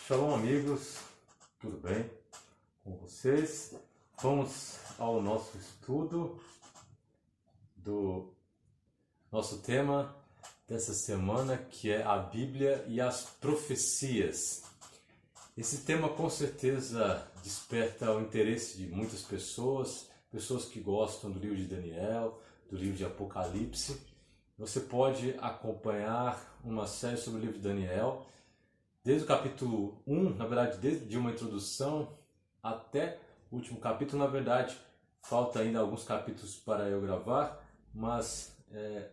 Shalom, amigos, tudo bem com vocês? Vamos ao nosso estudo do nosso tema dessa semana, que é a Bíblia e as profecias. Esse tema com certeza desperta o interesse de muitas pessoas que gostam do livro de Daniel, do livro de Apocalipse. Você pode acompanhar uma série sobre o livro de Daniel, desde o capítulo 1, na verdade, desde uma introdução até o último capítulo. Na verdade, falta ainda alguns capítulos para eu gravar, mas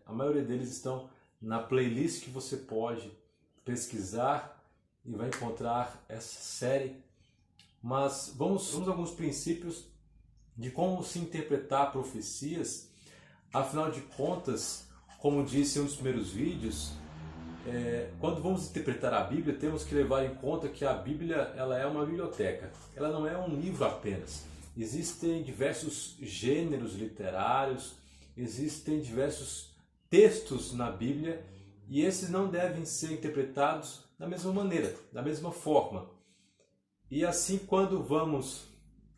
a maioria deles estão na playlist que você pode pesquisar e vai encontrar essa série. Mas vamos a alguns princípios de como se interpretar profecias. Afinal de contas, como disse em um dos primeiros vídeos, quando vamos interpretar a Bíblia, temos que levar em conta que a Bíblia ela é uma biblioteca. Ela não é um livro apenas. Existem diversos gêneros literários, existem diversos textos na Bíblia, e esses não devem ser interpretados da mesma maneira, da mesma forma. E assim, quando vamos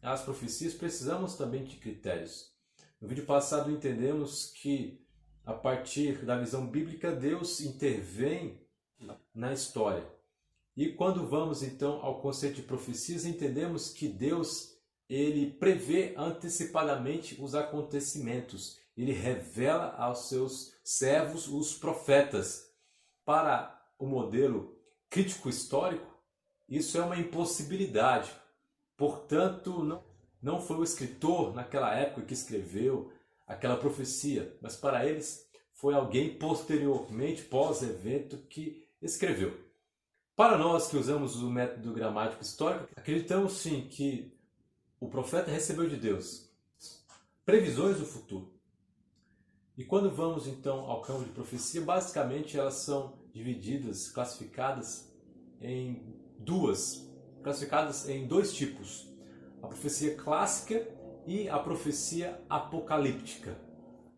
às profecias, precisamos também de critérios. No vídeo passado entendemos que, a partir da visão bíblica, Deus intervém na história. E quando vamos então ao conceito de profecias, entendemos que Deus ele prevê antecipadamente os acontecimentos. Ele revela aos seus servos, os profetas. Para o modelo crítico histórico, isso é uma impossibilidade. Portanto, não foi o escritor naquela época que escreveu aquela profecia, mas para eles foi alguém posteriormente, pós-evento, que escreveu. Para nós que usamos o método gramático histórico, acreditamos sim que o profeta recebeu de Deus previsões do futuro. E quando vamos então ao campo de profecia, basicamente elas são divididas, classificadas em dois tipos: a profecia clássica e a profecia apocalíptica.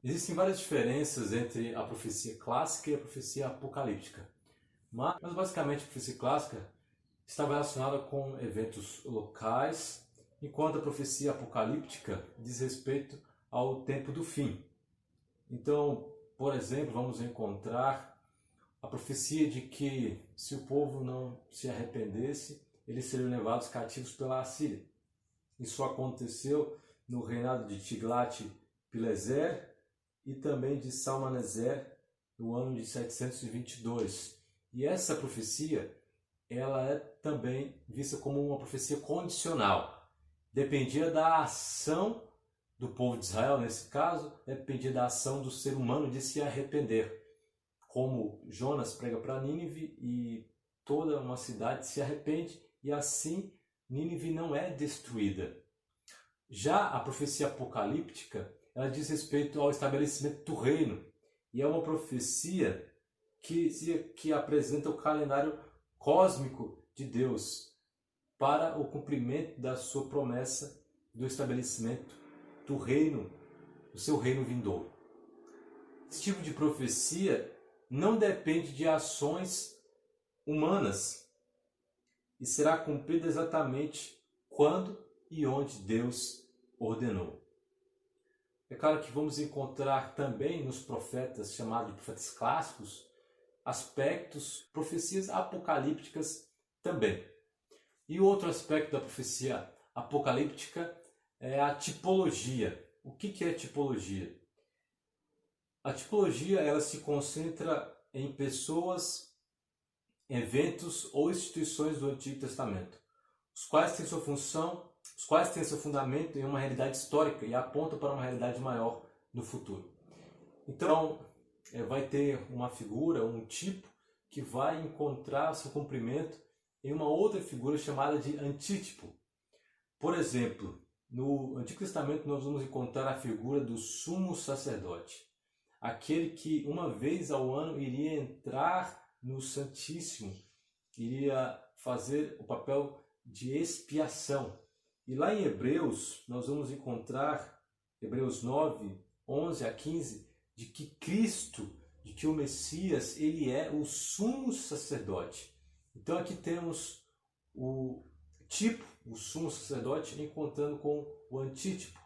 Existem várias diferenças entre a profecia clássica e a profecia apocalíptica. Mas basicamente a profecia clássica está relacionada com eventos locais, enquanto a profecia apocalíptica diz respeito ao tempo do fim. Então, por exemplo, vamos encontrar a profecia de que, se o povo não se arrependesse, eles seriam levados cativos pela Assíria. Isso aconteceu no reinado de Tiglat-Pileser e também de Salmaneser no ano de 722. E essa profecia ela é também vista como uma profecia condicional. Dependia da ação do povo de Israel, nesse caso, dependia da ação do ser humano de se arrepender. Como Jonas prega para Nínive e toda uma cidade se arrepende, e assim Nínive não é destruída. Já a profecia apocalíptica, ela diz respeito ao estabelecimento do reino, e é uma profecia que apresenta o calendário cósmico de Deus para o cumprimento da sua promessa do estabelecimento do reino, do seu reino vindouro. Esse tipo de profecia não depende de ações humanas e será cumprida exatamente quando e onde Deus ordenou. É claro que vamos encontrar também nos profetas, chamados de profetas clássicos, aspectos, profecias apocalípticas também. E o outro aspecto da profecia apocalíptica é a tipologia. O que é tipologia? A tipologia ela se concentra em pessoas, eventos ou instituições do Antigo Testamento, os quais têm sua função, os quais têm seu fundamento em uma realidade histórica e apontam para uma realidade maior no futuro. Então, vai ter uma figura, um tipo, que vai encontrar seu cumprimento em uma outra figura chamada de antítipo. Por exemplo, no Antigo Testamento nós vamos encontrar a figura do sumo sacerdote, aquele que uma vez ao ano iria entrar no Santíssimo, iria fazer o papel de expiação. E lá em Hebreus, nós vamos encontrar, Hebreus 9, 11 a 15, de que Cristo, de que o Messias, ele é o sumo sacerdote. Então aqui temos o tipo, o sumo sacerdote, encontrando com o antítipo,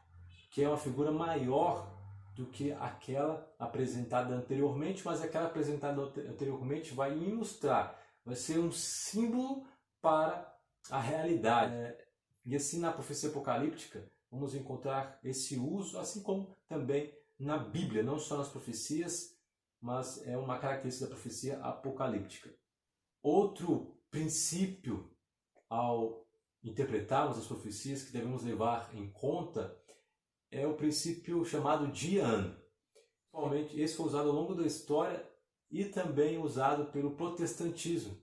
que é uma figura maior do que aquela apresentada anteriormente, mas aquela apresentada anteriormente vai ilustrar, vai ser um símbolo para a realidade. E assim na profecia apocalíptica vamos encontrar esse uso, assim como também na Bíblia, não só nas profecias, mas é uma característica da profecia apocalíptica. Outro princípio ao interpretarmos as profecias que devemos levar em conta é o princípio chamado dia-ano. Atualmente, esse foi usado ao longo da história e também usado pelo protestantismo.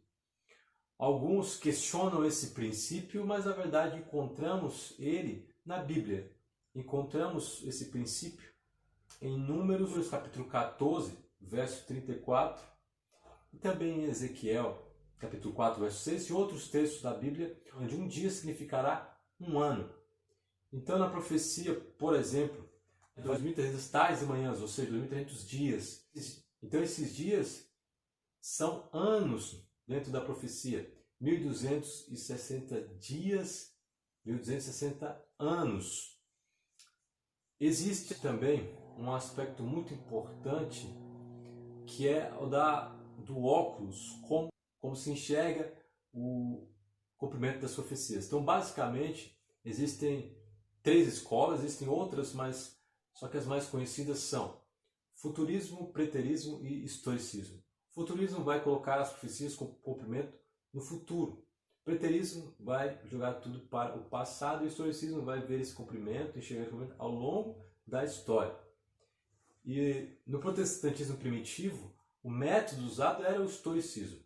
Alguns questionam esse princípio, mas na verdade encontramos ele na Bíblia. Encontramos esse princípio em Números, capítulo 14, verso 34, e também em Ezequiel, capítulo 4, verso 6, e outros textos da Bíblia, onde um dia significará um ano. Então, na profecia, por exemplo, 2.300 tardes e manhãs, ou seja, 2.300 dias. Então, esses dias são anos dentro da profecia. 1.260 dias, 1.260 anos. Existe também um aspecto muito importante que é o do óculos, como se enxerga o cumprimento das profecias. Então, basicamente, existem 3 escolas, existem outras, mas só que as mais conhecidas são futurismo, preterismo e historicismo. O futurismo vai colocar as profecias com cumprimento no futuro. O preterismo vai jogar tudo para o passado e o historicismo vai ver esse cumprimento, enxergar esse cumprimento ao longo da história. E no protestantismo primitivo, o método usado era o historicismo.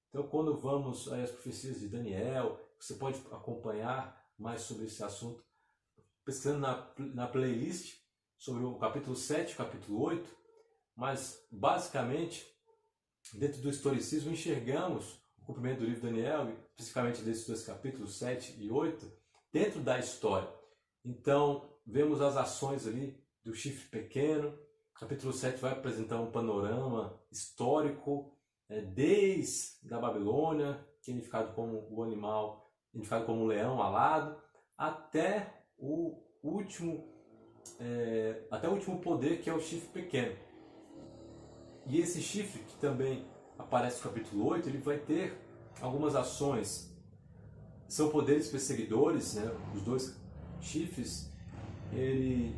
Então, quando vamos às profecias de Daniel, você pode acompanhar mais sobre esse assunto pesquisando na playlist sobre o capítulo 7 e o capítulo 8, mas basicamente, dentro do historicismo, enxergamos o cumprimento do livro de Daniel, especificamente desses 2 capítulos, 7 e 8, dentro da história. Então, vemos as ações ali do chifre pequeno. O capítulo 7 vai apresentar um panorama histórico, desde a Babilônia, que é identificado como o animal, identificado como um leão alado, até o último poder, que é o chifre pequeno. E esse chifre, que também aparece no capítulo 8, ele vai ter algumas ações. São poderes perseguidores, né? Os 2 chifres. Ele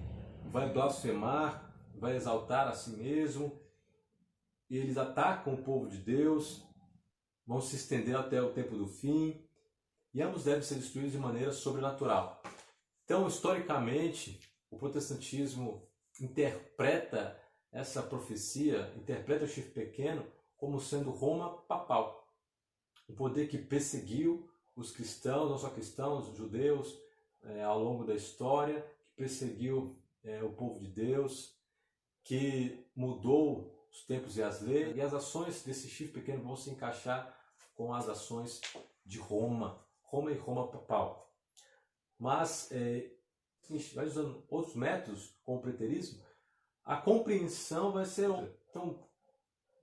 vai blasfemar, vai exaltar a si mesmo. Eles atacam o povo de Deus, vão se estender até o tempo do fim, e ambos devem ser destruídos de maneira sobrenatural. Então, historicamente, o protestantismo interpreta essa profecia, interpreta o chifre pequeno como sendo Roma papal. Um poder que perseguiu os cristãos, não só cristãos, os judeus, ao longo da história, que perseguiu o povo de Deus, que mudou os tempos e as leis, e as ações desse chifre pequeno vão se encaixar com as ações de Roma e Roma papal. Mas, vai usando outros métodos, como o preterismo, a compreensão vai ser outra. Então,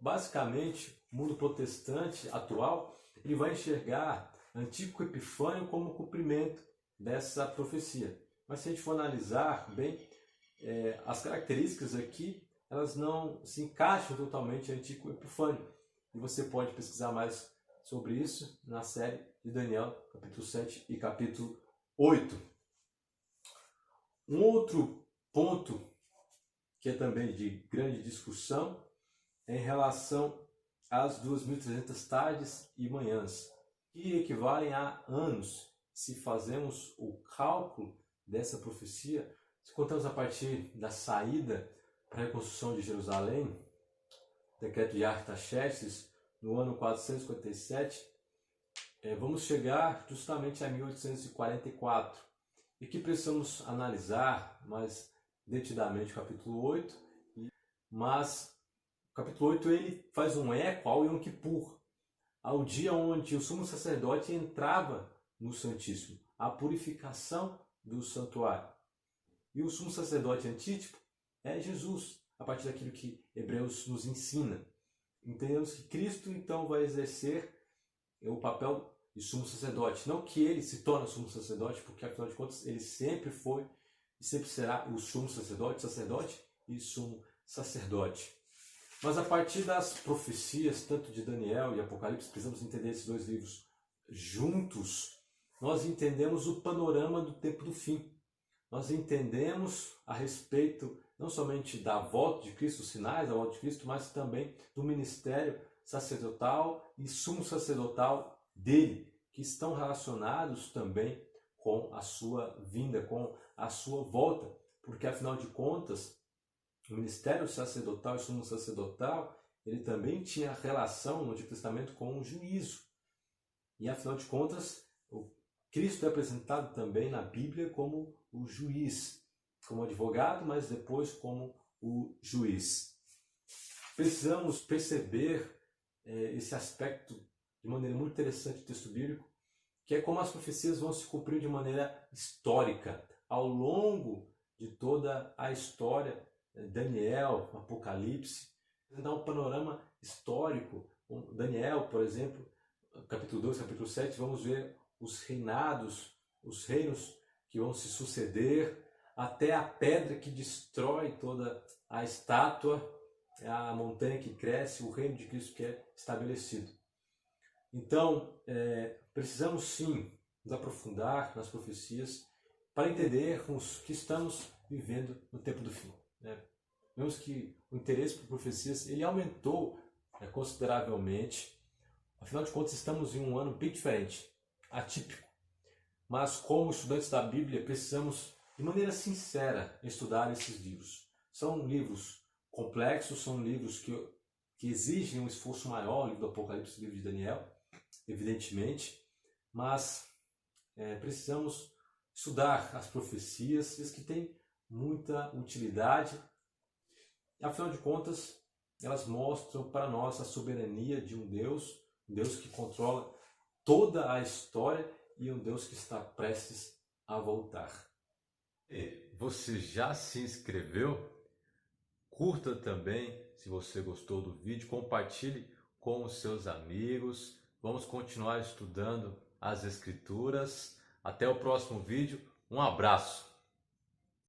basicamente, o mundo protestante atual, ele vai enxergar Antíoco Epifânio como cumprimento dessa profecia. Mas se a gente for analisar bem, as características aqui, elas não se encaixam totalmente em Antíoco Epifânio. E você pode pesquisar mais sobre isso na série de Daniel, capítulo 7 e capítulo 8. Um outro ponto que é também de grande discussão é em relação às 2.300 tardes e manhãs, que equivalem a anos. Se fazemos o cálculo dessa profecia, se contamos a partir da saída para a reconstrução de Jerusalém, decreto de Artaxerxes, no ano 457, vamos chegar justamente a 1844. E que precisamos analisar mais detidamente o capítulo 8, mas o capítulo 8 ele faz um eco ao Yom Kippur, ao dia onde o sumo sacerdote entrava no Santíssimo, a purificação do santuário. E o sumo sacerdote antítipo é Jesus, a partir daquilo que Hebreus nos ensina. Entendemos que Cristo então vai exercer o papel e sumo sacerdote. Não que ele se torne sumo sacerdote, porque afinal de contas ele sempre foi e sempre será o sumo sacerdote, sacerdote e sumo sacerdote. Mas a partir das profecias, tanto de Daniel e Apocalipse, precisamos entender esses dois livros juntos, nós entendemos o panorama do tempo do fim. Nós entendemos a respeito não somente da volta de Cristo, os sinais da volta de Cristo, mas também do ministério sacerdotal e sumo sacerdotal dele, que estão relacionados também com a sua vinda, com a sua volta, porque afinal de contas, o ministério sacerdotal e sumo sacerdotal, ele também tinha relação no Antigo Testamento com o juízo. E afinal de contas, o Cristo é apresentado também na Bíblia como o juiz, como advogado, mas depois como o juiz. Precisamos perceber esse aspecto de maneira muito interessante do texto bíblico, que é como as profecias vão se cumprir de maneira histórica, ao longo de toda a história, Daniel, Apocalipse, dá um panorama histórico. Daniel, por exemplo, capítulo 2, capítulo 7, vamos ver os reinados, os reinos que vão se suceder, até a pedra que destrói toda a estátua, a montanha que cresce, o reino de Cristo que é estabelecido. Então, precisamos sim nos aprofundar nas profecias para entendermos que estamos vivendo no tempo do fim. Vemos que o interesse por profecias ele aumentou consideravelmente. Afinal de contas, estamos em um ano bem diferente, atípico. Mas como estudantes da Bíblia, precisamos, de maneira sincera, estudar esses livros. São livros complexos, são livros que exigem um esforço maior, o livro do Apocalipse, o livro de Daniel, evidentemente, mas precisamos estudar as profecias, que têm muita utilidade. Afinal de contas, elas mostram para nós a soberania de um Deus que controla toda a história e um Deus que está prestes a voltar. E você já se inscreveu? Curta também, se você gostou do vídeo, compartilhe com os seus amigos. Vamos continuar estudando as Escrituras. Até o próximo vídeo. Um abraço!